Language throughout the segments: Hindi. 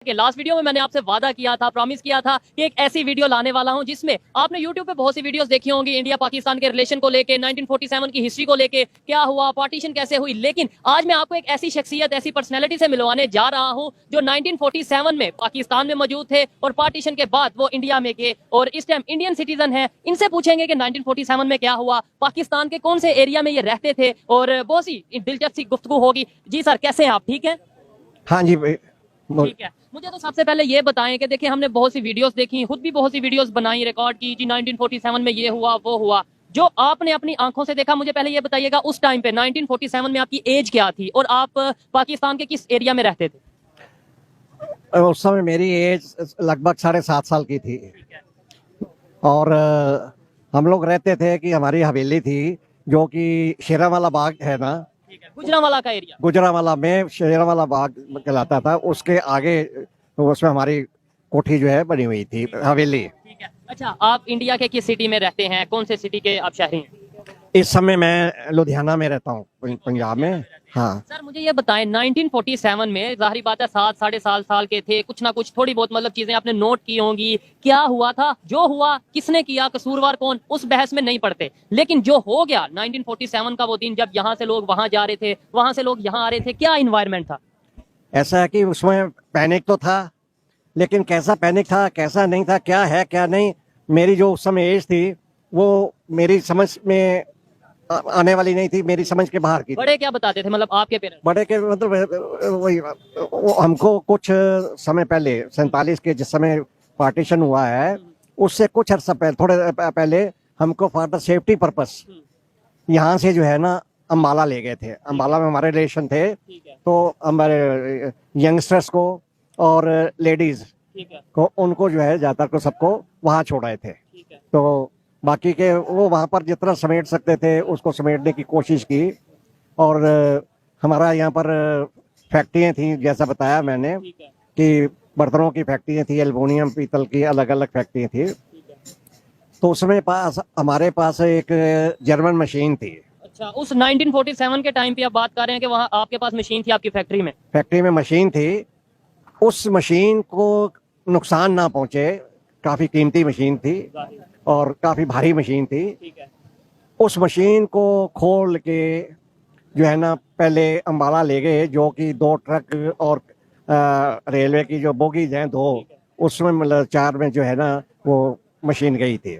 कि लास्ट वीडियो में मैंने आपसे वादा किया था, प्रॉमिस किया था कि एक ऐसी वीडियो लाने वाला हूं जिसमें आपने यूट्यूब पे बहुत सी वीडियोस देखी होंगी इंडिया पाकिस्तान के रिलेशन को लेके, 1947 की हिस्ट्री को लेके, क्या हुआ, पार्टीशन कैसे हुई। लेकिन आज मैं आपको एक ऐसी शख्सियत, ऐसी पर्सनैलिटी से मिलवाने जा रहा हूं जो 1947 में पाकिस्तान में मौजूद थे और पार्टीशन के बाद वो इंडिया में गए और इस टाइम इंडियन सिटीजन है। इनसे पूछेंगे कि 1947 में क्या हुआ, पाकिस्तान के कौन से एरिया में ये रहते थे और बहुत सी दिलचस्प सी गुफ्तगू होगी। जी सर, कैसे हैं आप? ठीक है? हाँ जी ठीक है। मुझे तो सबसे पहले ये बताएं कि देखिए हमने बहुत सी वीडियोस देखी, खुद भी बहुत सी वीडियोस बनाई, रिकॉर्ड की जी 1947 में ये हुआ वो हुआ। जो आपने अपनी आंखों से देखा, मुझे पहले ये बताइएगा उस टाइम पे 1947 में आपकी एज क्या थी और आप पाकिस्तान के किस एरिया में रहते थे? उस समय मेरी एज लगभग 7.5 साल की थी और हम लोग रहते थे कि हमारी हवेली थी जो कि शेरावाला बाग है ना, गुजरांवाला का एरिया। गुजरावाला में शेरावाला बाग कहलाता था, उसके आगे तो उसमें हमारी कोठी जो है बनी हुई थी, हवेली। ठीक है। अच्छा, आप इंडिया के किस सिटी में रहते हैं? कौन से सिटी के आप शहरी हैं? इस समय मैं लुधियाना में रहता हूँ, पंजाब में। हाँ सर, मुझे ये बताएं 1947 में जाहिर बात है 7 साढ़े 7 साल के थे, कुछ ना कुछ थोड़ी बहुत मतलब चीजें आपने नोट की होंगी। क्या हुआ था, जो हुआ किसने किया, कसूरवार कौन, उस बहस में नहीं पड़ते। लेकिन जो हो गया 1947 का वो दिन जब यहाँ से लोग वहां जा रहे थे, वहां से लोग यहाँ आ रहे थे, क्या इन्वायरमेंट था? ऐसा है कि उसमें पैनिक तो था, लेकिन कैसा पैनिक था कैसा नहीं था, क्या है क्या नहीं, मेरी जो उस समय एज थी वो मेरी समझ में आने वाली नहीं थी, मेरी समझ के बाहर की थी। बड़े क्या बताते थे, मतलब आपके पेरेंट्स? बड़े के मतलब वही हमको कुछ समय पहले 47 के जिस समय पार्टीशन हुआ है उससे कुछ अर्सा पहले, थोड़े पहले हमको फॉर द सेफ्टी पर्पस यहाँ से जो है ना अम्बाला ले गए थे। अम्बाला में हमारे रिलेशन थे, तो हमारे यंगस्टर्स को और लेडीज को उनको जो है ज्यादातर को सबको वहाँ छोड़ाए थे। तो बाकी के वो वहाँ पर जितना समेट सकते थे उसको समेटने की कोशिश की। और हमारा यहाँ पर फैक्ट्रियाँ थी, जैसा बताया मैंने कि बर्तनों की फैक्ट्रियाँ थी, एल्युमिनियम पीतल की अलग अलग फैक्ट्रियाँ थी। तो उसमें हमारे पास एक जर्मन मशीन थी। अच्छा, उस 1947 के टाइम पे आप बात कर रहे हैं कि वहाँ आपके पास मशीन थी आपकी फैक्ट्री में? फैक्ट्री में मशीन थी, उस मशीन को नुकसान ना पहुंचे, काफी कीमती मशीन थी और काफी भारी मशीन थी। उस मशीन को खोल के जो है ना पहले अम्बाला ले गए, जो कि 2 ट्रक और रेलवे की जो बोगीज हैं 2, उसमें मतलब 4 में जो है ना वो मशीन गई थी,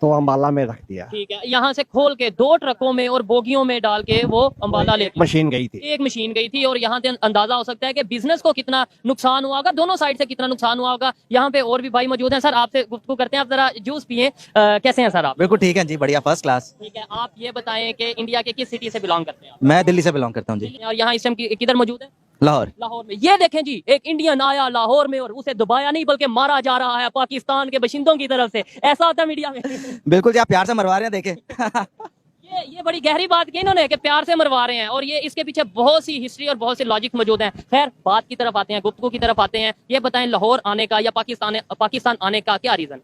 तो अम्बाला में रख दिया। ठीक है। यहाँ से खोल के 2 ट्रकों में और बोगियों में डाल के वो अम्बाला ले मशीन गई थी, एक मशीन गई थी। और यहाँ से अंदाजा हो सकता है कि बिजनेस को कितना नुकसान हुआ होगा, दोनों साइड से कितना नुकसान हुआ होगा। यहाँ पे और भी भाई मौजूद हैं। सर, आपसे गुफ्तगू करते हैं, आप जरा जूस पिए। कैसे हैं सर आप? बिल्कुल ठीक है जी, बढ़िया, फर्स्ट क्लास। ठीक है। आप ये बताएं कि इंडिया के किस सिटी से बिलोंग करते हैं आप? मैं दिल्ली से बिलोंग करता हूँ जी। और यहाँ इस टाइम किधर मौजूद है? लाहौर। लाहौर में। ये देखें जी, एक इंडियन आया लाहौर में और उसे दबाया नहीं बल्कि मारा जा रहा है पाकिस्तान के बाशिंदों की तरफ से। ऐसा होता है मीडिया में। बिल्कुल जी, आप प्यार से मरवा रहे हैं, देखे। ये बड़ी गहरी बात की इन्होंने कि प्यार से मरवा रहे हैं और ये इसके पीछे बहुत सी हिस्ट्री और बहुत से लॉजिक मौजूद हैं। खैर, बात की तरफ आते हैं, गुफ्तगू की तरफ आते हैं। ये बताएं लाहौर आने का या पाकिस्तान आने का क्या रीजन?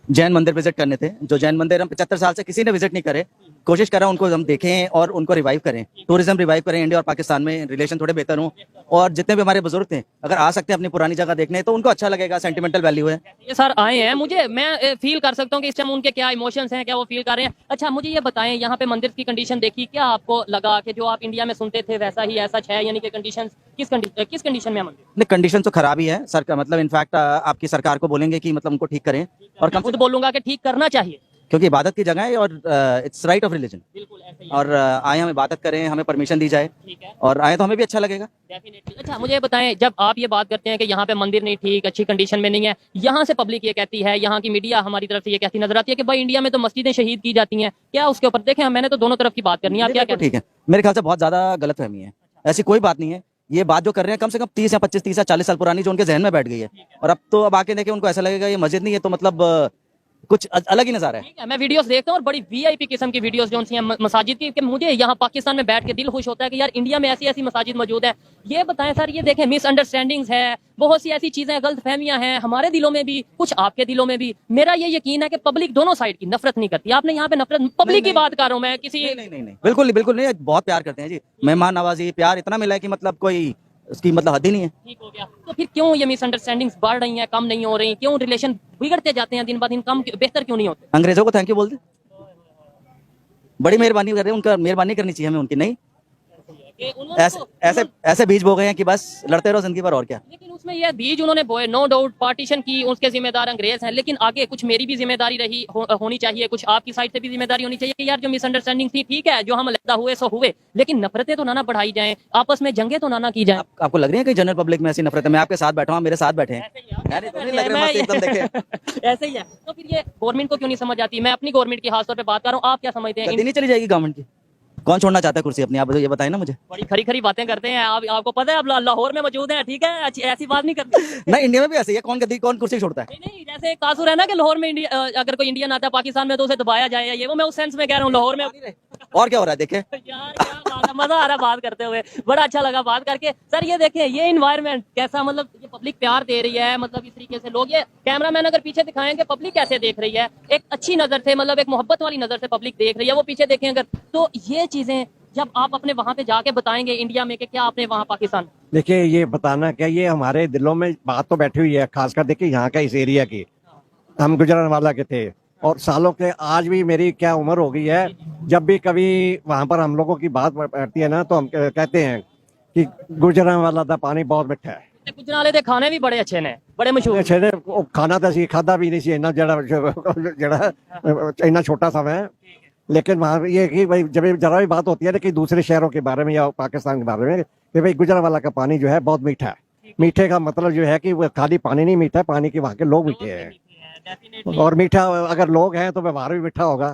जैन मंदिर विजिट करने थे, जो जैन मंदिर हम 75 साल से किसी ने विजिट नहीं करे। कोशिश करा उनको हम देखें और उनको रिवाइव करें, टूरिज्म रिवाइव करें, इंडिया और पाकिस्तान में रिलेशन थोड़े बेहतर हों। और जितने भी हमारे बुजुर्ग थे अगर आ सकते हैं अपनी पुरानी जगह देखने तो उनको अच्छा लगेगा, सेंटिमेंटल वैल्यू है। ये सर आए हैं, मैं फील कर सकता हूँ कि इस टाइम उनके क्या इमोशंस हैं, क्या वो फील कर रहे हैं। अच्छा, मुझे ये बताएं, यहाँ पे मंदिर की कंडीशन देखी, क्या आपको लगा कि जो आप इंडिया में सुनते थे वैसा ही ऐसा है, यानी कि कंडीशन किस कंडीशन में है मंदिर? नहीं, कंडीशन तो खराब ही है सर, का मतलब इनफैक्ट आपकी सरकार को बोलेंगे कि मतलब उनको ठीक करें। और मैं खुद बोलूंगा कि ठीक करना चाहिए, क्योंकि इबादत की जगह है और इट्स राइट ऑफ रिलीजन। बिल्कुल ऐसे ही। और आए हम इबादत करें, हमें परमिशन दी जाए, ठीक है, और आए तो हमें भी अच्छा लगेगा। डेफिनेटली। अच्छा, मुझे बताएं, जब आप ये बात करते हैं कि यहाँ पे मंदिर नहीं ठीक, अच्छी कंडीशन में नहीं है, यहाँ से पब्लिक ये कहती है, यहाँ की मीडिया हमारी तरफ से ये कहती नजर आती है कि भाई इंडिया में तो मस्जिदें शहीद की जाती हैं, क्या उसके ऊपर देखें? मैंने तो दोनों तरफ की बात करनी है, आप क्या कहते हैं? ठीक है, मेरे ख्याल से बहुत ज्यादा गलतफहमी है, ऐसी कोई बात नहीं है। ये बात जो कर रहे हैं कम से कम 30 या 25, 30 या 40 साल पुरानी, जो उनके जहन में बैठ गई है। और अब आके देखें उनको ऐसा लगेगा ये मस्जिद नहीं है, तो मतलब कुछ अलग ही नजारा है। ठीक है, मैं वीडियोस देखता हूँ और बड़ी वीआईपी किस्म की वीडियोस जो उनसी हैं मसाजिद की, कि मुझे यहाँ पाकिस्तान में बैठ के दिल खुश होता है कि यार इंडिया में ऐसी ऐसी मसाजिद मौजूद है। ये बताएं सर, ये देखें मिसअंडरस्टैंडिंग्स है, बहुत सी ऐसी चीजें, गलतफहमियां हैं हमारे दिलों में भी, कुछ आपके दिलों में भी। मेरा ये यकीन है कि पब्लिक दोनों साइड की नफरत नहीं करती। आपने यहाँ पे नफरत, पब्लिक की बात कर रहा हूँ मैं, किसी नहीं, बिल्कुल नहीं, बहुत प्यार करते हैं जी। मेहमान नवाजी, प्यार इतना मिला है कि मतलब कोई उसकी मतलब हद ही नहीं है। ठीक हो गया। तो फिर क्यों ये मिसअंडरस्टैंडिंग्स बढ़ रही हैं, कम नहीं हो रही, क्यों रिलेशन बिगड़ते जाते हैं दिन ब दिन, कम बेहतर क्यों नहीं होते? अंग्रेजों को थैंक यू बोल दे, बड़ी मेहरबानी कर रहे हैं, उनका मेहरबानी करनी चाहिए हमें उनकी। नहीं कि उन्होंने ऐसे ऐसे ऐसे बीज बो गए हैं कि बस लड़ते रहो जिंदगी भर और क्या। लेकिन उसमें ये बीज उन्होंने बोए, नो डाउट पार्टीशन की उसके जिम्मेदार अंग्रेज हैं, लेकिन आगे कुछ मेरी भी जिम्मेदारी रही होनी चाहिए, कुछ आपकी साइड से भी जिम्मेदारी होनी चाहिए कि यार जो मिसअंडरस्टैंडिंग थी ठीक है, जो हम अलग हुए सो हुए, लेकिन नफरतें तो ना बढ़ाई जाएं, आपस में जंगे तो ना की जाएं। आपको लग रही है कि जनरल पब्लिक में ऐसी नफरत है? मैं आपके साथ बैठा हूँ, मेरे साथ बैठे हैं, यार ये तो नहीं लग रहा है मस्त एकदम देखे। ऐसे ही है। तो फिर ये गवर्नमेंट को क्यों नहीं समझ आती? मैं अपनी गवर्नमेंट की खास तौर पे बात कर रहा हूँ, आप क्या समझते हैं? गद्दी नहीं चली जाएगी गवर्नमेंट की? कौन छोड़ना चाहता है कुर्सी अपनी? आप ये बताएं ना मुझे। बड़ी खरी खरी बातें करते हैं आप, आपको पता है आप लाहौर में मौजूद हैं, ठीक है, ऐसी बात नहीं करते। नहीं, इंडिया में भी ऐसे ही है, कौन गद्दी कौन कुर्सी छोड़ता है? नहीं नहीं, जैसे एक तासुर है ना कि लाहौर में अगर कोई इंडियन आता है पाकिस्तान में तो उसे दबाया जाए, ये वो मैं उस सेंस में कह रहा हूँ लाहौर में। और क्या हो रहा है देखे। यार क्या बात है, मजा आ रहा है बात करते हुए, बड़ा अच्छा लगा बात करके। सर ये देखें ये इन्वायरमेंट कैसा, मतलब ये पब्लिक प्यार दे रही है, मतलब इस तरीके से लोग, ये कैमरामैन अगर पीछे दिखाएंगे पब्लिक कैसे देख रही है, एक अच्छी नजर से, मतलब एक मोहब्बत वाली नजर से पब्लिक देख रही है, वो पीछे देखें अगर, तो ये चीजें जब आप अपने वहां पे जाके बताएंगे इंडिया में कि क्या आपने वहां पाकिस्तान। देखिए ये बताना क्या, ये हमारे दिलों में बात तो बैठी हुई है, खासकर देखिए यहाँ का इस एरिया की। हम गुजरांवाला के थे और सालों के, आज भी मेरी क्या उम्र हो गई है, जब भी कभी वहां पर हम लोगों की बात बैठती है ना तो हम कहते हैं कि गुजरांवाला का पानी बहुत मीठा है। गुजराले दे खाने भी बड़े अच्छे ने, बड़े मशहूर। अच्छे ने ਉਹ ਖਾਣਾ ਤਾਂ ਅਸੀਂ ਖਾਦਾ भी नहीं सी इन्ना ਜਿਹੜਾ इन्ना छोटा सा मैं, लेकिन वहाँ ये कि भाई जब जरा भी बात होती है ना कि दूसरे शहरों के बारे में या पाकिस्तान के बारे में कि भाई गुजरांवाला का पानी जो है बहुत मीठा है। मीठे का मतलब जो है कि वो खाली पानी नहीं मीठा है, पानी के वहाँ के लोग मीठे हैं, और मीठा अगर लोग हैं तो व्यवहार भी मीठा होगा,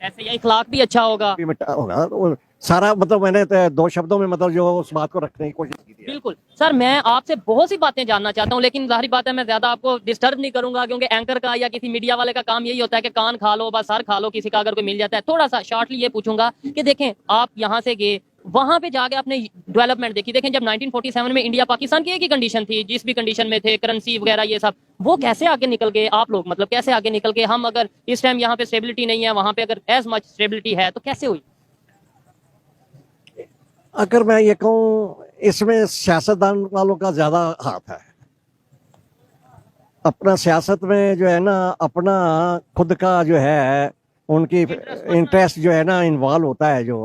ऐसे ही इखलाक भी अच्छा होगा, भी मीठा होगा। तो सारा मतलब मैंने तो दो शब्दों में मतलब जो उस बात को रखने की कोशिश की थी। बिल्कुल सर, मैं आपसे बहुत सी बातें जानना चाहता हूं, लेकिन जाहिर बात है मैं ज्यादा आपको डिस्टर्ब नहीं करूंगा, क्योंकि एंकर का या किसी मीडिया वाले का काम यही होता है कि कान खा लो, बस सर खा लो, किसी का अगर कोई मिल जाता है। थोड़ा सा शॉर्टली ये पूछूंगा कि देखें आप यहाँ से गए, वहां पे जाके आपने डेवलपमेंट देखी, देखें जब 1947 में इंडिया पाकिस्तान की एक ही कंडीशन थी, जिस भी कंडीशन में थे, करेंसी वगैरह ये सब, वो कैसे आगे निकल गए आप लोग, मतलब कैसे आगे निकल गए? हम अगर इस टाइम यहाँ पे स्टेबिलिटी नहीं है, वहां पे अगर एज मच स्टेबिलिटी है तो कैसे हुई? अगर मैं ये कहूँ इसमें सियासतदान वालों का ज्यादा हाथ है। अपना सियासत में जो है ना, अपना खुद का जो है उनकी इंटरेस्ट जो है ना इन्वॉल्व होता है जो,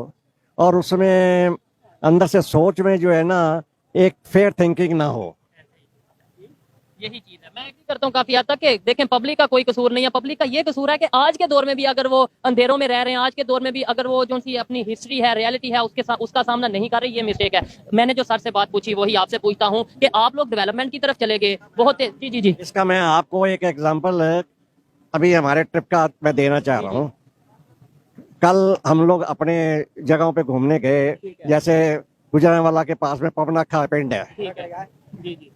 और उसमें अंदर से सोच में जो है ना एक फेयर थिंकिंग ना हो। यही चीज है, मैं एग्री करता हूँ काफी हद तक कि देखें पब्लिक का कोई कसूर नहीं है, पब्लिक का ये कसूर है कि आज के दौर में भी अगर वो अंधेरों में रह रहे हैं, आज के दौर में भी अगर वो जो सी अपनी हिस्ट्री है, रियलिटी है, उसका सामना नहीं कर रही, ये मिस्टेक है। मैंने जो सर से बात पूछी वही आपसे पूछता हूँ कि आप लोग डेवलपमेंट की तरफ चले गए बहुत। जी जी जी, इसका मैं आपको एक एग्जांपल अभी हमारे ट्रिप का मैं देना चाह रहा हूँ। कल हम लोग अपने जगहों पे घूमने गए, जैसे गुजरांवाला के पास में पवनाखा पिंड है, जी जी,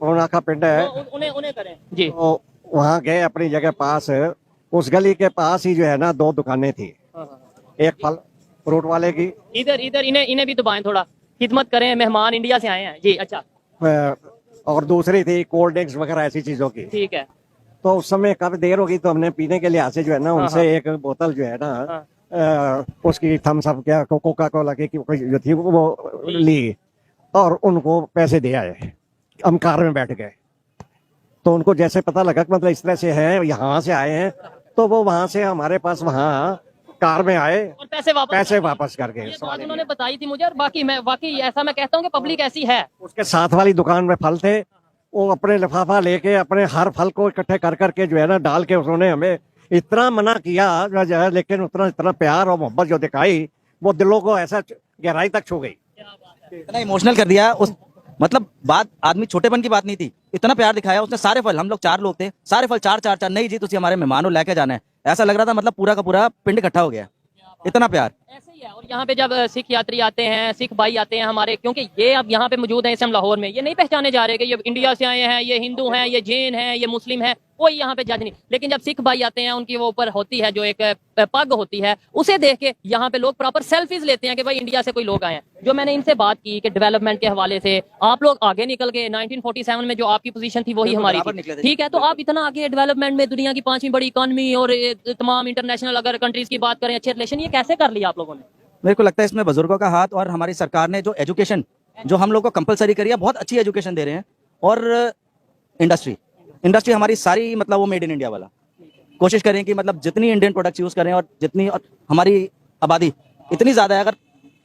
पवनाखा पिंड है, उन्हें उन्हें करें जी। तो वहाँ गए अपनी जगह पास, उस गली के पास ही जो है ना दो दुकानें थी, एक फल फ्रूट वाले की, इधर इधर इन्हें भी दबाएं, थोड़ा खिदमत करें, मेहमान इंडिया से आए हैं जी। अच्छा, और दूसरी थी कोल्ड ड्रिंक्स वगैरह ऐसी चीजों की। ठीक है। तो उस समय काफी देर हो गई, तो हमने पीने के लिहाज से जो है ना उनसे एक बोतल जो है ना उसकी थम्स अप क्या कोका कोला की जो थी वो ली और उनको पैसे दे आए। हम कार में बैठ गए तो उनको जैसे पता लगा कि मतलब इस तरह से है, यहाँ से आए हैं, तो वो वहां से हमारे पास वहाँ कार में आए और पैसे वापस कर गए। ये बात उन्होंने बताई थी मुझे, और बाकी मैं वाकई ऐसा मैं कहता हूँ कि पब्लिक ऐसी है। उसके साथ वाली दुकान में फल थे, वो अपने लिफाफा लेके अपने हर फल को इकट्ठे कर करके जो है ना डाल के उन्होंने हमें इतना मना किया जो है, लेकिन उतना इतना प्यार और मोहब्बत जो दिखाई वो दिलों को ऐसा गहराई तक छू गई, इतना इमोशनल कर दिया। उस मतलब बात आदमी छोटेपन की बात नहीं थी, इतना प्यार दिखाया उसने। सारे फल, हम लोग 4 लोग थे, सारे फल चार नहीं जी तुझे हमारे मेहमान को लेके जाना है, ऐसा लग रहा था मतलब पूरा का पूरा पिंड इकट्ठा हो गया, इतना प्यार। ऐसे ही है। और यहाँ पे जब सिख यात्री आते हैं, सिख भाई आते हैं हमारे, क्योंकि ये अब यहाँ पे मौजूद है इस टाइम लाहौर में, ये नहीं पहचाने जा रहे कि ये इंडिया से आए हैं, ये हिंदू हैं, ये जैन हैं, ये मुस्लिम हैं, कोई यहाँ पे जज नहीं। लेकिन जब सिख भाई आते हैं, उनकी वो ऊपर होती है जो एक पग होती है, उसे देख के यहाँ पे लोग प्रॉपर सेल्फीज लेते हैं कि भाई इंडिया से कोई लोग आए हैं। जो मैंने इनसे बात की कि डेवलपमेंट के हवाले से आप लोग आगे निकल गए, 1947 में जो आपकी पोजीशन थी वही हमारी थी, ठीक है, तो आप इतना आगे डेवलपमेंट में, दुनिया की 5वीं बड़ी इकोनॉमी और तमाम इंटरनेशनल अगर कंट्रीज की बात करें, अच्छे रिलेशन, ये कैसे कर लिया आप लोगों ने? मेरे को लगता है इसमें बुजुर्गों का हाथ और हमारी सरकार ने जो एजुकेशन जो हम लोग को कंपलसरी करी है, बहुत अच्छी एजुकेशन दे रहे हैं। और इंडस्ट्री हमारी सारी मतलब वो मेड इन इंडिया वाला, कोशिश करें कि मतलब जितनी इंडियन प्रोडक्ट्स यूज करें, और जितनी और हमारी आबादी इतनी ज्यादा है, अगर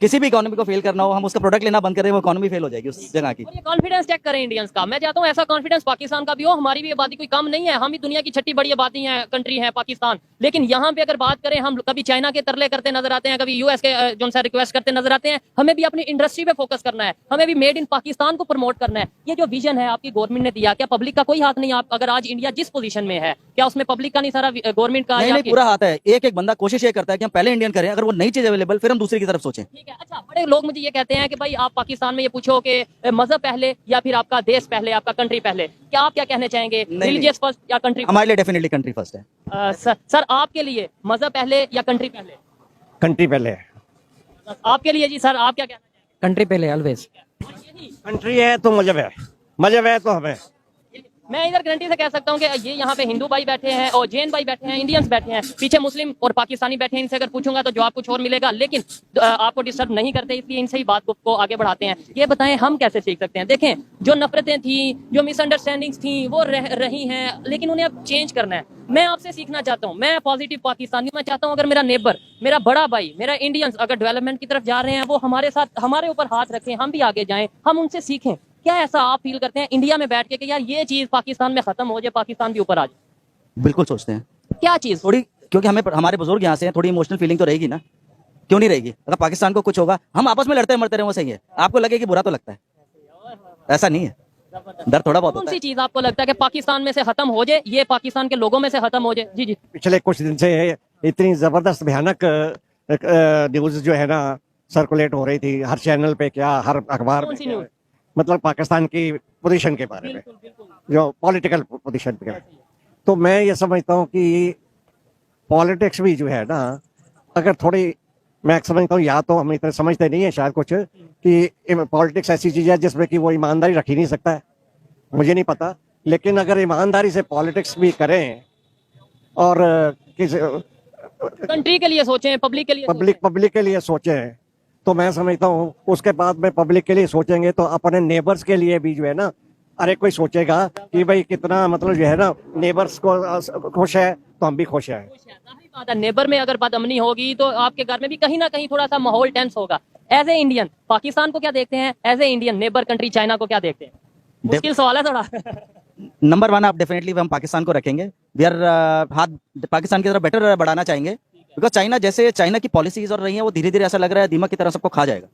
किसी भी इकोनॉमी को फेल करना हो, हम उसका प्रोडक्ट लेना बंद करें, वो इकोनॉमी फेल हो जाएगी उस जगह की। और ये कॉन्फिडेंस चेक करें इंडियंस का, मैं चाहता हूँ ऐसा कॉन्फिडेंस पाकिस्तान का भी हो। हमारी भी आबादी कोई कम नहीं है, हम ही दुनिया की छठी बड़ी आबादी है, कंट्री है पाकिस्तान। लेकिन यहाँ पे अगर बात करें, हम कभी चाइना के तरले करते नजर आते हैं, कभी यूएस के जो सा रिक्वेस्ट करते नजर आते हैं। हमें भी अपनी इंडस्ट्री पे फोकस करना है, हमें भी मेड इन पाकिस्तान को प्रमोट करना है। ये जो विजन है आपकी गवर्नमेंट ने दिया, क्या पब्लिक का कोई हाथ नहीं? आप अगर आज इंडिया जिस पोजीशन में है, क्या उसमें पब्लिक का नहीं सारा, गवर्नमेंट का? नहीं, पूरा हाथ है। एक एक बंदा कोशिश ये करता है कि हम पहले इंडियन करें, अगर वो नई चीज अवेलेबल, फिर हम दूसरी की तरफ सोचें। ठीक है। अच्छा, बड़े लोग मुझे ये कहते हैं कि भाई आप पाकिस्तान में ये पूछो कि मजहब पहले या फिर आपका देश पहले, आपका कंट्री पहले, क्या आप क्या कहने चाहेंगे? रिलीजियस फर्स्ट या कंट्री? हमारे लिए डेफिनेटली कंट्री फर्स्ट है। सर आपके लिए मजहब पहले या कंट्री पहले? कंट्री पहले है। आपके लिए जी सर, आप क्या कहना चाहेंगे? कंट्री पहले ऑलवेज। कंट्री है तो मजहब है तो हमें। मैं इधर गारंटी से कह सकता हूँ कि ये यहाँ पे हिंदू भाई बैठे हैं और जैन भाई बैठे हैं, इंडियंस बैठे हैं, पीछे मुस्लिम और पाकिस्तानी बैठे हैं। इनसे अगर पूछूंगा तो जवाब कुछ और मिलेगा, लेकिन आपको डिस्टर्ब नहीं करते, इसलिए इनसे ही बात को आगे बढ़ाते हैं। ये बताएं हम कैसे सीख सकते हैं? देखें, जो नफरतें थी, जो मिसअंडरस्टैंडिंग्स थी, वो रही हैं, लेकिन उन्हें अब चेंज करना है। मैं आपसे सीखना चाहता हूँ, मैं पॉजिटिव पाकिस्तानी, मैं चाहता हूँ अगर मेरा नेबर, मेरा बड़ा भाई, मेरा इंडियंस अगर डेवलपमेंट की तरफ जा रहे हैं, वो हमारे साथ, हमारे ऊपर हाथ रखें, हम भी आगे जाएं, हम उनसे सीखें। क्या ऐसा आप फील करते हैं इंडिया में बैठ के कि यार ये चीज पाकिस्तान में खत्म हो जाए, पाकिस्तान भी ऊपर आ जाए? बिल्कुल सोचते हैं। क्या चीज? थोड़ी, क्योंकि हमें, हमारे बुजुर्ग यहाँ से हैं, थोड़ी इमोशनल फीलिंग तो रहेगी ना, क्यों नहीं रहेगी? अगर पाकिस्तान को कुछ होगा, हम आपस में लड़ते मरते रहे, वो सही है। आपको लगे कि बुरा तो लगता है, ऐसा नहीं है, डर थोड़ा बहुत कौन होता सी है। चीज आपको लगता है कि पाकिस्तान में से खत्म हो जाए, ये पाकिस्तान के लोगों में से खत्म हो जाए? जी जी। पिछले कुछ दिन से इतनी जबरदस्त भयानक न्यूज जो है ना सर्कुलेट हो रही थी, हर चैनल पे, क्या हर अखबार कौन में, सी न्यूज? मतलब पाकिस्तान की पोजीशन के बारे में, बिल्कुल बिल्कुल। जो पॉलिटिकल पोजीशन पे। तो मैं ये समझता हूँ कि पॉलिटिक्स भी जो है ना, अगर थोड़ी, मैं समझता हूँ, या तो हम इतने समझते नहीं है शायद कुछ, कि पॉलिटिक्स ऐसी चीज है जिसमें कि वो ईमानदारी रख ही नहीं सकता है, मुझे नहीं पता। लेकिन अगर ईमानदारी से पॉलिटिक्स भी करें और किस कंट्री के लिए सोचें, पब्लिक के लिए पब्लिक के लिए सोचें, तो मैं समझता हूँ उसके बाद में पब्लिक के लिए सोचेंगे तो अपने नेबर्स के लिए भी जो है ना, अरे कोई सोचेगा कि भाई कितना मतलब जो है ना, नेबर्स को खुश है तो हम भी खुश हैं। जाहिर बात है, नेबर में अगर बदअमनी होगी तो आपके घर में भी कहीं ना कहीं थोड़ा सा माहौल टेंस होगा। एज ए इंडियन पाकिस्तान को क्या देखते हैं? As a Indian neighbour country China को क्या देखते हैं? मुश्किल सवाल है थोड़ा। नंबर वन आप डेफिनेटली हम पाकिस्तान को रखेंगे। वी आर हाथ पाकिस्तान की तरफ बेटर बढ़ाना चाहेंगे, बिकॉज चाइना, जैसे चाइना की पॉलिसीज और रही हैं, वो धीरे धीरे ऐसा लग रहा है दीमक की तरह सबको खा जाएगा।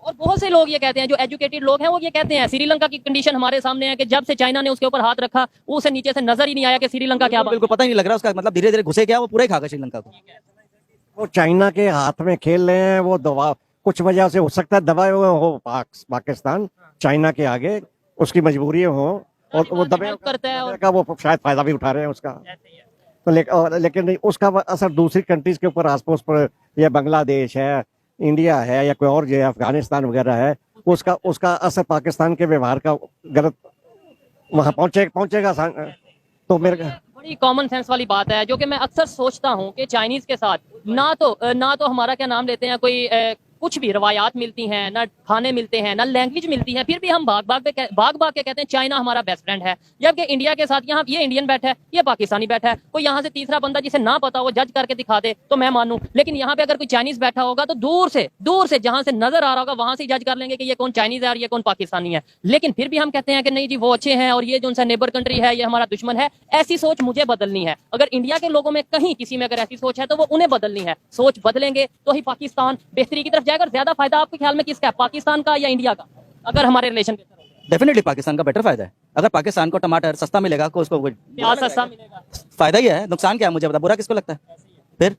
और बहुत से लोग ये कहते हैं, जो एजुकेटेड लोग हैं, वो ये कहते हैं, श्रीलंका की कंडीशन हमारे सामने है कि जब से चाइना ने उसके ऊपर हाथ रखा, उसे नीचे से नजर ही नहीं आया कि श्रीलंका क्या बिल्कुल पता ही नहीं लग रहा उसका, मतलब धीरे धीरे घुसे क्या, वो पूरा ही खागा श्रीलंका को। वो चाइना के हाथ में खेल रहे हैं, वो दबा कुछ वजह से हो सकता है दबाए हुए हो पाकिस्तान चाइना के आगे, उसकी मजबूरी हो, और वो दबे करता है, और का वो शायद फायदा भी उठा रहे हैं उसका। तो लेकिन उसका असर दूसरी कंट्रीज के ऊपर, आस पड़ोस पर, या बांग्लादेश है, इंडिया है, या कोई और जो है अफगानिस्तान वगैरह है, उसका असर पाकिस्तान के व्यवहार का गलत वहां पहुंचेगा। तो मेरे बड़ी कॉमन सेंस वाली बात है, जो कि मैं अक्सर सोचता हूँ कि चाइनीज के साथ ना तो हमारा क्या नाम लेते हैं, कोई कुछ भी रवायात मिलती हैं, ना खाने मिलते हैं, ना लैंग्वेज मिलती है, फिर भी हम भाग भाग के कहते हैं चाइना हमारा बेस्ट फ्रेंड है। जबकि इंडिया के साथ यहाँ ये इंडियन बैठा है, ये पाकिस्तानी बैठा है, कोई यहाँ से तीसरा बंदा जिसे ना पता हो जज करके दिखा दे तो मैं मानूं। लेकिन यहाँ पे अगर कोई चाइनीज बैठा होगा तो दूर से जहां से नजर आ रहा होगा वहां से जज कर लेंगे कि ये कौन चाइनीज है और ये कौन पाकिस्तानी है। लेकिन फिर भी हम कहते हैं कि नहीं जी वो अच्छे हैं और ये जो उनसे नेबर कंट्री है ये हमारा दुश्मन है। ऐसी सोच मुझे बदलनी है। अगर इंडिया के लोगों में कहीं किसी में अगर ऐसी सोच है तो वो उन्हें बदलनी है। सोच बदलेंगे तो ही पाकिस्तान बेहतरी की तरफ जाएगा। ज्यादा फायदा आपके ख्याल में किसका है, पाकिस्तान का या इंडिया का, अगर हमारे रिलेशन? डेफिनेटली पाकिस्तान का बेटर फायदा है। अगर पाकिस्तान को टमाटर सस्ता मिलेगा, को उसको प्याज सस्ता मिलेगा, फायदा ही है। नुकसान क्या है मुझे बता, बुरा किसको लगता है फिर?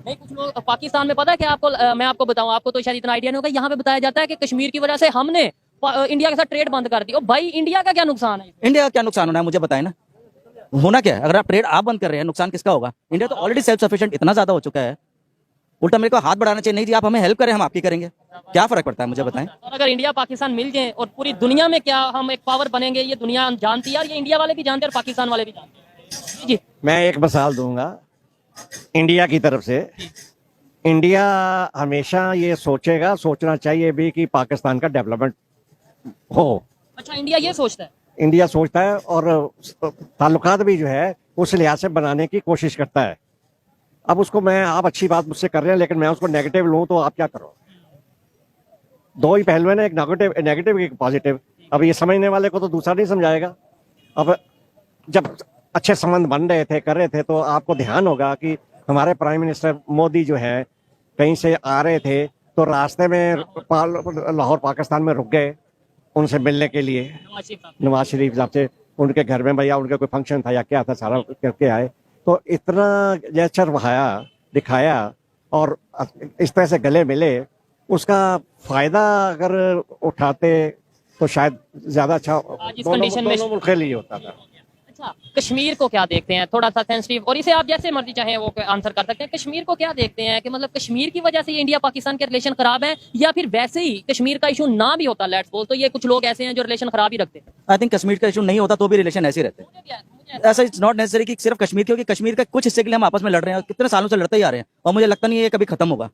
नहीं, कुछ लोग पाकिस्तान में, पता है क्या आपको, मैं आपको बताऊं, आपको तो शायद इतना आइडिया नहीं होगा, यहाँ पे बताया जाता है कि कश्मीर की वजह से हमने इंडिया के साथ ट्रेड बंद कर दी। ओ भाई, इंडिया का क्या नुकसान है? इंडिया का क्या नुकसान होना है मुझे बताए ना। होना क्या है? अगर आप ट्रेड आप बंद कर रहे हैं, नुकसान किसका होगा? इंडिया तो ऑलरेडी सेल्फ सफिशिएंट इतना ज्यादा हो चुका है। उल्टा मेरे को हाथ बढ़ाना चाहिए, नहीं जी आप हमें हेल्प करें, हम आपकी करेंगे। क्या फर्क पड़ता है मुझे बताएं। और अगर इंडिया पाकिस्तान मिल जाए और पूरी दुनिया में क्या हम एक पावर बनेंगे, ये दुनिया जानती है, और ये इंडिया वाले भी जानते हैं और पाकिस्तान वाले भी जानते हैं। जी मैं एक मिसाल दूंगा इंडिया की तरफ से। इंडिया हमेशा ये सोचेगा, सोचना चाहिए भी कि पाकिस्तान का डेवलपमेंट हो। अच्छा, इंडिया ये सोचता है। इंडिया सोचता है और ताल्लुकात भी जो है उस लिहाज से बनाने की कोशिश करता है। अब उसको आप अच्छी बात मुझसे कर रहे हैं, लेकिन मैं उसको नेगेटिव लूं तो आप क्या करो? दो ही पहलू है ना, एक नेगेटिव एक पॉजिटिव। अब ये समझने वाले को तो दूसरा नहीं समझाएगा। अब जब अच्छे संबंध बन रहे थे, कर रहे थे, तो आपको ध्यान होगा कि हमारे प्राइम मिनिस्टर मोदी जो है कहीं से आ रहे थे तो रास्ते में लाहौर पाकिस्तान में रुक गए उनसे मिलने के लिए। नवाज शरीफ साहब से उनके घर में, भैया उनके कोई फंक्शन था या क्या था, सारा करके आए। तो इतना जेस्चर दिखाया और इस तरह से गले मिले, उसका फायदा अगर उठाते तो शायद ज्यादा अच्छा दोनों मुल्क के लिए होता था। अच्छा, कश्मीर को क्या देखते हैं? थोड़ा सा सेंसिटिव, और इसे आप जैसे मर्जी चाहे वो आंसर कर सकते हैं। कश्मीर को क्या देखते हैं कि मतलब कश्मीर की वजह से ये इंडिया पाकिस्तान के रिलेशन खराब है, या फिर वैसे ही कश्मीर का इशू ना भी होता लेट्स सपोज, तो ये कुछ लोग ऐसे हैं जो रिलेशन खराब ही रखते हैं? आई थिंक कश्मीर का इशू नहीं होता तो भी रिलेशन ऐसे ही रहते हैं। ऐसा इट्स नॉट नेसेसरी कि सिर्फ कश्मीर, क्योंकि कश्मीर के कुछ हिस्से के लिए हम आपस में लड़ रहे हैं और कितने सालों से लड़ते ही आ रहे हैं, और मुझे लगता नहीं है ये कभी खत्म होगा।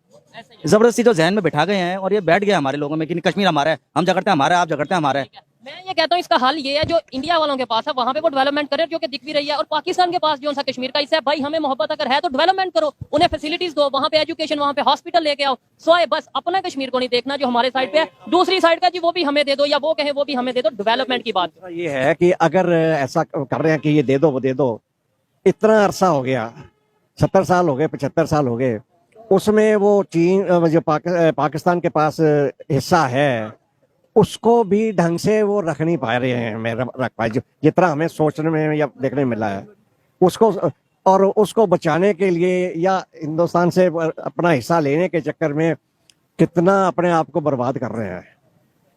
जबरदस्ती जो जहन में बैठा गए हैं और ये बैठ गया हमारे लोगों में कि कश्मीर हमारा है, हम झगड़ते हैं हमारा है, आप झगड़ते हैं हमारा है। मैं ये कहता हूँ इसका हल ये है जो इंडिया वालों के पास है वहां पे वो डेवलपमेंट करे, जो कि दिख भी रही है, और पाकिस्तान के पास जो सा कश्मीर का हिस्सा है, भाई हमें मोहब्बत अगर है तो डेवलपमेंट करो, उन्हें फैसिलिटीज दो, वहां पे एजुकेशन, वहां पे हॉस्पिटल लेके आओ। सोए बस अपना कश्मीर को नहीं देखना जो हमारे साइड पे है, दूसरी साइड का जी वो भी हमें दे दो, या वो कहे वो भी हमें दे दो। डेवलपमेंट की बात ये है कि अगर ऐसा कर रहे हैं कि ये दे दो वो दे दो, इतना अरसा हो गया, 70 साल हो गए, 75 साल हो गए, उसमें वो चीन जो पाकिस्तान के पास हिस्सा है उसको भी ढंग से वो रख नहीं पा रहे हैं। मैं रख पाए जितना हमें सोचने में या देखने में मिला है उसको, और उसको बचाने के लिए या हिंदुस्तान से अपना हिस्सा लेने के चक्कर में कितना अपने आप को बर्बाद कर रहे हैं,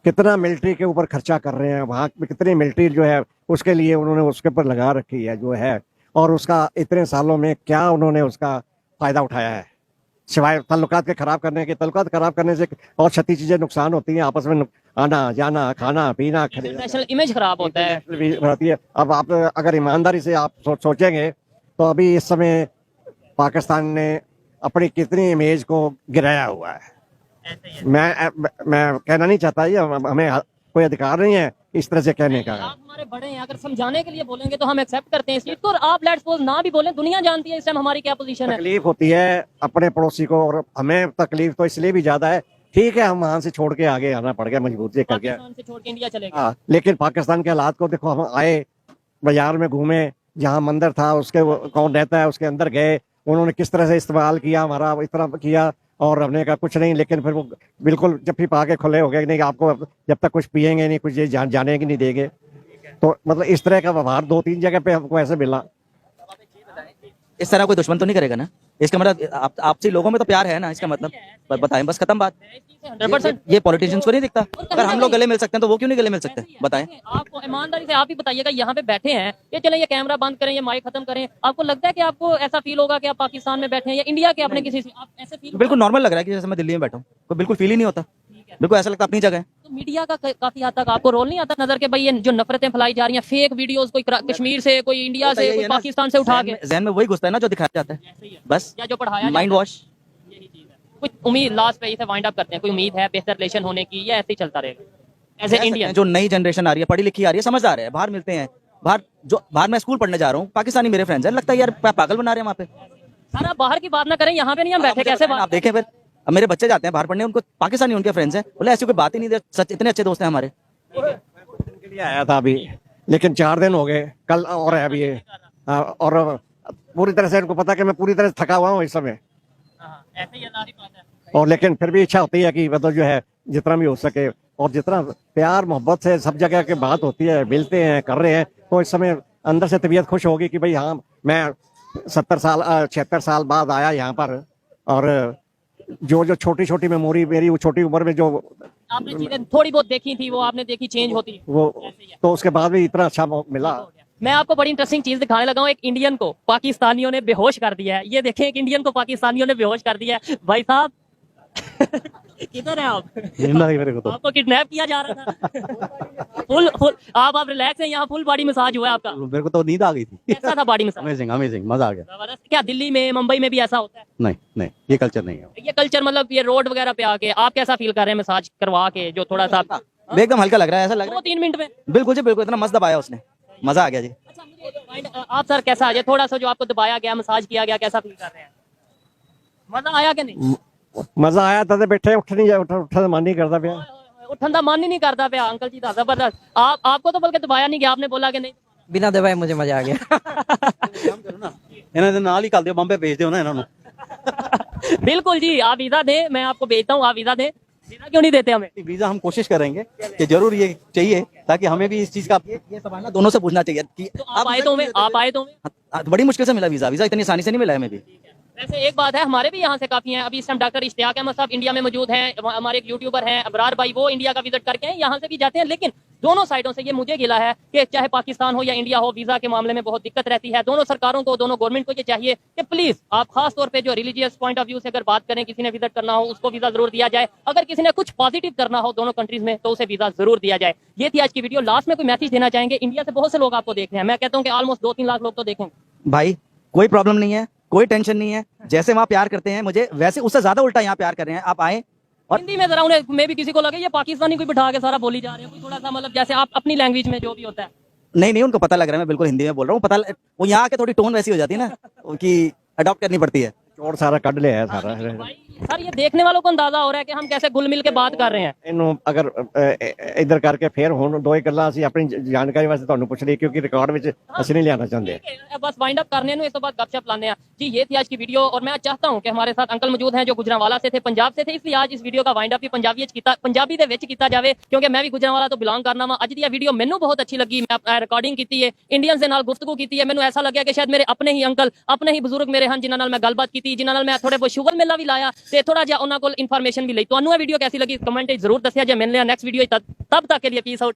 कितना मिलिट्री के ऊपर खर्चा कर रहे हैं, वहाँ कितनी मिलिट्री जो है उसके लिए उन्होंने उसके ऊपर लगा रखी है जो है, और उसका इतने सालों में क्या उन्होंने उसका फायदा उठाया है सिवाय ताल्लुकात के खराब करने के। ताल्लुकात खराब करने से और 36 चीजें नुकसान होती हैं, आपस में आना जाना, खाना पीना, नेशनल इमेज खराब होता है। होती है। अब आप अगर ईमानदारी से आप सोचेंगे तो अभी इस समय पाकिस्तान ने अपनी कितनी इमेज को गिराया हुआ है। मैं कहना नहीं चाहता, ये हमें कोई अधिकार नहीं है इस तरह से कहने का। आप हमारे बड़े हैं, अगर समझाने के लिए बोलेंगे तो हम एक्सेप्ट करते हैं इस चीज को, और आप लेट्स सपोज ना भी बोलें, दुनिया जानती है इस टाइम हमारी क्या पोजीशन है। तकलीफ होती है अपने पड़ोसी को, और हमें तकलीफ तो इसलिए भी ज्यादा है, ठीक है हम वहां से छोड़ के आगे आना पड़ गया, मजबूरी करके, पाकिस्तान से छोड़ के इंडिया चले गए। हाँ, लेकिन पाकिस्तान के हालात को देखो, हम आए बाजार में घूमे, जहाँ मंदिर था उसके कौन रहता है उसके अंदर गए, उन्होंने किस तरह से इस्तेमाल किया, हमारा इतना किया, और हमने कहा कुछ नहीं, लेकिन फिर वो बिल्कुल जब भी पाके खुले हो गए, नहीं आपको जब तक कुछ पियेंगे नहीं, कुछ ये जाने की नहीं देंगे। तो मतलब इस तरह का व्यवहार 2-3 जगह पे हमको ऐसे मिला। इस तरह कोई दुश्मन तो नहीं करेगा ना, इसका मतलब आपसी लोगों में तो प्यार है ना, इसका मतलब बताएं, बस खत्म बात। 100% ये पॉलिटिशियंस को नहीं दिखता, अगर हम लोग गले मिल सकते हैं तो वो क्यों नहीं गले मिल सकते? बताएं। आपको ईमानदारी से आप ही बताइएगा, यहाँ पे बैठे हैं, ये चलें ये कैमरा बंद करें, ये माइक खत्म करें, आपको लगता है कि आपको ऐसा फील होगा कि आप पाकिस्तान में बैठे हैं या इंडिया के अपने किसी से, आप ऐसे फील? बिल्कुल नॉर्मल लग रहा है कि जैसे मैं दिल्ली में बैठा हूँ, कोई बिल्कुल फील ही नहीं होता, बिल्कुल ऐसा लगता अपनी जगह है। तो मीडिया का काफी हद तक आपको रोल नहीं आता नजर के, भाई ये जो नफरतें फैलाई जा रही हैं, फेक वीडियोस, कोई कश्मीर से, कोई इंडिया से, कोई पाकिस्तान से उठा के, जहन में वही घुसता है ना जो दिखाया जाता है, बस या जो पढ़ाया माइंड वॉश। यही चीज है। कुछ उम्मीद लास्ट पे इसे वाइंड अप करते हैं, कोई उम्मीद है बेहतर रिलेशन होने की, या ऐसे ही चलता रहेगा एज ए इंडियन? जो नई जनरेशन आ रही है, पढ़ी लिखी आ रही है, समझदार है, बाहर मिलते हैं, बाहर मैं स्कूल पढ़ने जा रहा हूँ, पाकिस्तानी मेरे फ्रेंड्स हैं, लगता है यार पागल बना रहे हैं वहाँ पे। सर आप बाहर की बात ना करें, यहाँ पे नहीं हम बैठे, कैसे आप देखें फिर, अब मेरे बच्चे जाते हैं बाहर पढ़ने, उनको पाकिस्तानी उनके फ्रेंड्स हैं, बोले ऐसी कोई बात ही नहीं, सच इतने अच्छे दोस्त हैं हमारे। के लिए आया था अभी, लेकिन 4 दिन हो गए, कल और है अभी, और पूरी तरह से इनको पता कि मैं पूरी तरह से थका हुआ हूँ इस समय, और लेकिन फिर भी इच्छा होती है कि मतलब जो है जितना भी हो सके, और जितना प्यार मोहब्बत से सब जगह की बात होती है, मिलते हैं, कर रहे हैं, तो इस समय अंदर से तबीयत खुश होगी कि भाई हाँ मैं 76 साल बाद आया यहाँ पर, और जो छोटी छोटी मेमोरी मेरी वो छोटी उम्र में जो आपने चीजें थोड़ी बहुत देखी थी वो आपने देखी चेंज होती वो, तो उसके बाद भी इतना अच्छा मिला। मैं आपको बड़ी इंटरेस्टिंग चीज दिखाने लगा हूँ, एक इंडियन को पाकिस्तानियों ने बेहोश कर दिया है, ये देखें, एक इंडियन को पाकिस्तानियों ने बेहोश कर दिया है भाई साहब। किधर है आप? मेरे को तो आपको किडनैप किया जा रहा था? फुल फुल आप रिलैक्स हैं, यहाँ फुल बॉडी मसाज हुआ है आपका। मेरे को तो नींद आ गई थी। कैसा था बॉडी मसाज? अमेजिंग अमेजिंग, मजा आ गया। जबरदस्त। क्या दिल्ली में मुंबई में भी ऐसा होता है? नहीं नहीं, ये कल्चर नहीं है। ये कल्चर मतलब ये रोड वगैरह पे आके आप कैसा फील कर रहे हैं मसाज करवा के, जो थोड़ा सा एकदम हल्का लग रहा है, ऐसा लग रहा 2-3 मिनट में? है बिल्कुल जी बिल्कुल, इतना मस्त दबाया उसने, मजा आ गया जी। अच्छा मुझे आप सर कैसा आ जाए, थोड़ा सा जो आपको दबाया गया, मसाज किया गया, कैसा फील कर रहे हैं? मजा आया कि नहीं? मजा आया था, बैठे उठ नहीं उठा मन नहीं करता पिया। उठन का मन ही नहीं करता पे अंकल जी था जबरदस्त। आपको तो बल्कि दबाया नहीं गया, आपने बोला कि नहीं? बिना दबाए मुझे मजा आ गया। ਇਹਨਾਂ ਦੇ ਨਾਲ ਹੀ ਕੱਲ ਦਿਓ, ਬੰਬੇ ਭੇਜ ਦਿਓ ਨਾ ਇਹਨਾਂ ਨੂੰ। बिल्कुल जी, आप वीजा दें, मैं आपको भेजता हूँ, आप वीजा दें। वीजा क्यों नहीं देते हमें? वीजा हम कोशिश करेंगे कि जरूर ये चाहिए, ताकि हमें भी इस चीज का ये सवाल ना दोनों से पूछना चाहिए कि तो आप आए तो हमें, आप आए तो हमें। बड़ी मुश्किल से मिला वीजा, वीजा इतनी आसानी से नहीं मिला हमें भी। वैसे एक बात है, हमारे भी यहाँ से काफी हैं। अभी इस टाइम डॉक्टर इश्तियाक अहमद साहब इंडिया में मौजूद हैं, हमारे एक यूट्यूबर हैं अबरार भाई, वो इंडिया का विजिट करके हैं, यहाँ से भी जाते हैं। लेकिन दोनों साइडों से ये मुझे गिला है कि चाहे पाकिस्तान हो या इंडिया हो, वीजा के मामले में बहुत दिक्कत रहती है। दोनों सरकारों को, दोनों गवर्नमेंट को ये चाहिए कि प्लीज आप खास तौर पे जो रिलीजियस पॉइंट ऑफ व्यू से अगर बात करें, किसी ने विजिट करना हो उसको वीजा जरूर दिया जाए। अगर किसी ने कुछ पॉजिटिव करना हो दोनों कंट्रीज में तो उसे वीजा जरूर दिया जाए। ये थी आज की वीडियो। लास्ट में कोई मैसेज देना चाहेंगे? इंडिया से बहुत से लोग आपको देख रहे हैं, मैं कहता हूँ कि ऑलमोस्ट 2-3 लाख लोग तो देखेंगे। भाई कोई प्रॉब्लम नहीं है, कोई टेंशन नहीं है, जैसे वहाँ प्यार करते हैं मुझे, वैसे उससे ज्यादा उल्टा यहाँ प्यार कर रहे हैं। आप आए और हिंदी में जरा उन्हें, मे भी किसी को लगे ये पाकिस्तानी कोई बिठा के सारा बोली जा रहे हैं, कोई थोड़ा सा मतलब जैसे आप अपनी लैंग्वेज में जो भी होता है। नहीं नहीं, उनको पता लग रहा है मैं बिल्कुल हिंदी में बोल रहा हूँ। पता वो यहाँ के थोड़ी टोन वैसी हो जाती है ना कि अडॉप्ट करनी पड़ती है। चोर सारा कट लिया है सारा। भाई सर ये देखने वालों को अंदाजा हो रहा है कि हम कैसे घुल मिल के बात कर रहे हैं। ਇਹਨੂੰ ਅਗਰ ਇਧਰ ਕਰਕੇ ਫੇਰ ਹੁਣ ਦੋ ਹੀ ਗੱਲਾਂ ਅਸੀਂ ਆਪਣੀ ਜਾਣਕਾਰੀ ਵਾਸਤੇ ਤੁਹਾਨੂੰ ਪੁੱਛ ਲਈ, ਕਿਉਂਕਿ ਰਿਕਾर्ड ਵਿੱਚ ਅਸੀਂ नहीं ਲਿਆਣਾ चाहते। ठीक है, बस वाइंड अप करने इस बाद गपशप लाने हैं जी। ये थी आज की वीडियो और मैं चाहता हूं कि हमारे साथ अंकल मौजूद हैं जो गुजरांवाला से थे, पंजाब से थे, इसलिए आज इस वीडियो का वाइंड अप भी पंजाबी ਦੇ ਵਿੱਚ ਕੀਤਾ ਜਾਵੇ, क्योंकि मैं भी गुजरांवाला तो बिलोंग करना वा। ਅੱਜ ਦੀ ਇਹ ਵੀਡੀਓ ਮੈਨੂੰ ਬਹੁਤ ਅੱਛੀ ਲੱਗੀ। मैं ਰਿਕਾਰਡਿੰਗ ਕੀਤੀ ਹੈ, ਇੰਡੀਅਨਸ ਦੇ ਨਾਲ ਗੁਫ਼ਤਗੂ ਕੀਤੀ ਹੈ। ਮੈਨੂੰ ਐਸਾ ਲੱਗਿਆ ਕਿ ਸ਼ਾਇਦ ਮੇਰੇ ਆਪਣੇ ਹੀ ਅੰਕਲ, ਆਪਣੇ ਹੀ ਬਜ਼ੁਰਗ ਮੇਰੇ ਹਨ ਜਿਨ੍ਹਾਂ ਨਾਲ ਮੈਂ ਗੱਲਬਾਤ ਕੀਤੀ, ਜਿਨ੍ਹਾਂ ਨਾਲ ਮੈਂ ਥੋੜੇ ਬਹੁਤ ਸ਼ੁਗਰ ਮੇਲਾ ਵੀ ਲਾਇਆ ਤੇ ਥੋੜਾ ਜਿਹਾ ਉਹਨਾਂ ਕੋਲ ਇਨਫੋਰਮੇਸ਼ਨ ਵੀ ਲਈ। ਤੁਹਾਨੂੰ ਇਹ ਵੀਡੀਓ कैसी लगी कमेंट जरूर दसिया जे। मिलने हैं नेक्स्ट वीडियो, तब तक के लिए पीस आउट।